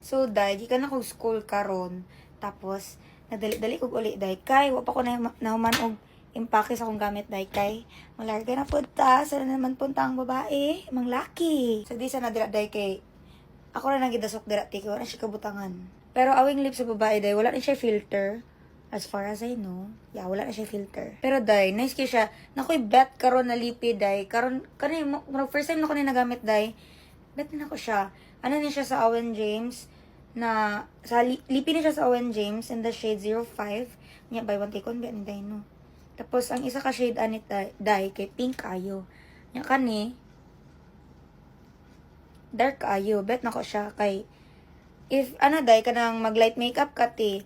So, day, di ka na kong school karon. Tapos, nadali-dali kong uli, day. Kay, wapa ko na nahuman og impake sa akong gamit, day. Kay, malarga na punta. Sana naman punta ang babae. Mang laki. So, di sana dira, day, kay ako na nagidasok dira, tiki. Wala siya kabutangan. Pero awing lips sa babae, day, wala na siya filter. As far as I know, yeah, wala na siya filter. Pero, day, nice kaya siya. Nakoy bet karon na lipi, day. Karon, first time na ko na nagamit, day. Bet na ako siya. Ano niya siya sa Owen James na lipi niya siya sa Owen James in the shade 05 niya by one take on bet ni no. Tapos ang isa ka shade anit dye kay pink ayo nya kani dark ayo bet nako siya kay if ano dye kanang mag light makeup ka ti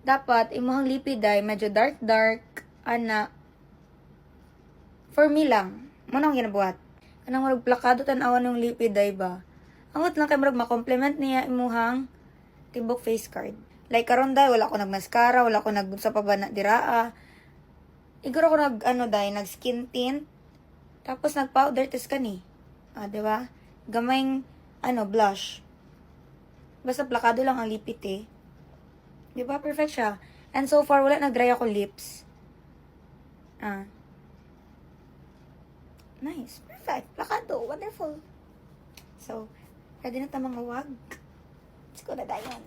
dapat imong lipi dye medyo dark ana for me lang mo nang ginabuhat kanang murag plakado tan-awan ng lipi dye ba. Angot lang kay murag ma-complement niya imuhang tibok face card. Like karon day wala ko nag-mascara, wala ko nag-unsa pa ba na diraa. Iguro ko nag skin tint. Tapos nag-powder test kani. Ah, di ba? Gamayng blush. Basta plakado lang ang lipit eh. Di ba? Perfect siya. And so far wala nag-dry ako lips. Ah. Nice. Perfect. Plakado. Wonderful. So, ready na ta mga wag. Let's go na dayon.